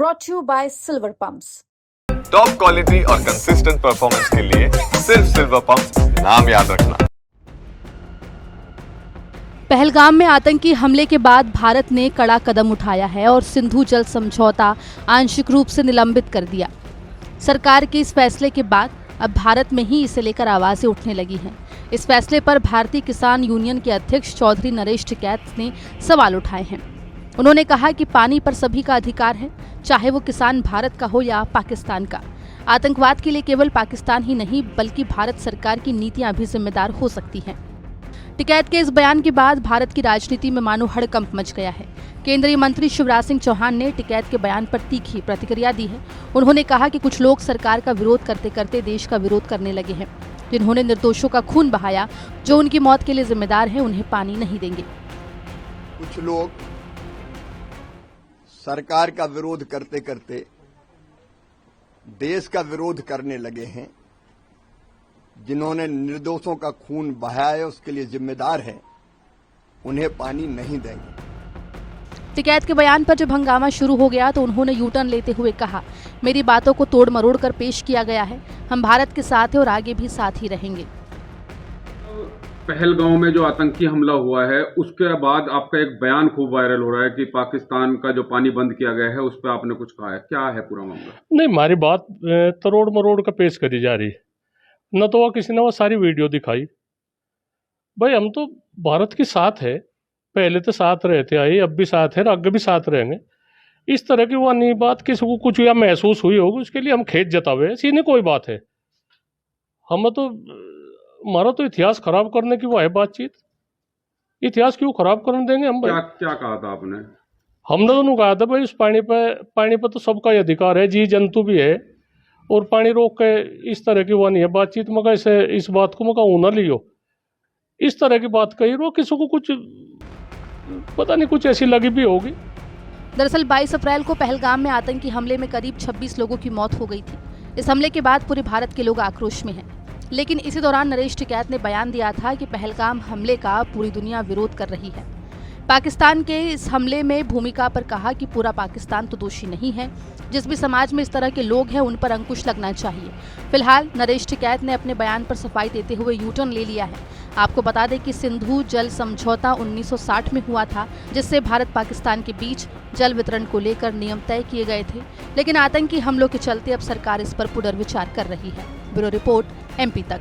brought to you by Silver Pumps. Top quality और consistent performance के लिए सिर्फ सिल्वर पंप्स, नाम याद रखना। पहलगाम में आतंकी हमले के बाद भारत ने कड़ा कदम उठाया है और सिंधु जल समझौता आंशिक रूप से निलंबित कर दिया। सरकार के इस फैसले के बाद अब भारत में ही इसे लेकर आवाजें उठने लगी हैं। इस फैसले पर भारतीय किसान यूनियन के अध्यक्ष चौधरी नरेश टिकैत ने सवाल उठाए हैं। उन्होंने कहा कि पानी पर सभी का अधिकार है, चाहे वो किसान भारत का हो या पाकिस्तान का। आतंकवाद के लिए केवल पाकिस्तान ही नहीं बल्कि भारत सरकार की नीतियां भी जिम्मेदार हो सकती हैं। टिकैत के इस बयान के बाद भारत की राजनीति में मानो हड़कंप मच गया है। केंद्रीय मंत्री शिवराज सिंह चौहान ने टिकैत के बयान पर तीखी प्रतिक्रिया दी है। उन्होंने कहा कि कुछ लोग सरकार का विरोध करते करते देश का विरोध करने लगे हैं। जिन्होंने निर्दोषों का खून बहाया, जो उनकी मौत के लिए जिम्मेदार हैं, उन्हें पानी नहीं देंगे। कुछ लोग सरकार का विरोध करते करते देश का विरोध करने लगे हैं। जिन्होंने निर्दोषों का खून बहाया है, उसके लिए जिम्मेदार हैं, उन्हें पानी नहीं देंगे। टिकैत के बयान पर जब हंगामा शुरू हो गया तो उन्होंने यूटर्न लेते हुए कहा, मेरी बातों को तोड़ मरोड़ कर पेश किया गया है। हम भारत के साथ हैं और आगे भी साथ ही रहेंगे। पहलगाम में जो आतंकी हमला हुआ है उसके बाद आपका एक बयान खूब वायरल हो रहा है कि पाकिस्तान का जो पानी बंद किया गया है उस पर आपने कुछ कहा है, क्या है पूरा मामला? नहीं, हमारी बात तरोड़ मरोड़ का पेश करी जा रही है। न तो वो किसी ने वो सारी वीडियो दिखाई। भाई हम तो भारत के साथ है, पहले तो साथ रहते आए, अब भी साथ है, आगे भी साथ रहेंगे। इस तरह की वो नहीं बात किसी को कुछ या महसूस हुई होगी उसके लिए हम खेत जतावे, सीने कोई बात है। हम तो हमारा तो इतिहास खराब करने की वो है बातचीत। इतिहास क्यों खराब करने देंगे हम? भाई क्या कहा था आपने? हमने तो कहा था भाई उस पानी पे तो सबका ही अधिकार है, जी जंतु भी है, और पानी रोक के इस तरह की वो नहीं है बातचीत। मगर इस बात को मगर ऊना लियो, इस तरह की बात कही रो, किसी को कुछ पता नहीं कुछ ऐसी लगी भी होगी। दरअसल 22 अप्रैल को पहलगाम में आतंकी हमले में करीब 26 लोगों की मौत हो गई थी। इस हमले के बाद पूरे भारत के लोग आक्रोश में हैं। लेकिन इसी दौरान नरेश टिकैत ने बयान दिया था कि पहलगाम हमले का पूरी दुनिया विरोध कर रही है। पाकिस्तान के इस हमले में भूमिका पर कहा कि पूरा पाकिस्तान तो दोषी नहीं है। जिस भी समाज में इस तरह के लोग हैं उन पर अंकुश लगना चाहिए। फिलहाल नरेश टिकैत ने अपने बयान पर सफाई देते हुए यूटर्न ले लिया है। आपको बता दें कि सिंधु जल समझौता 1960 में हुआ था, जिससे भारत पाकिस्तान के बीच जल वितरण को लेकर नियम तय किए गए थे। लेकिन आतंकी हमलों के चलते अब सरकार इस पर पुनर्विचार कर रही है। ब्यूरो रिपोर्ट MP तक।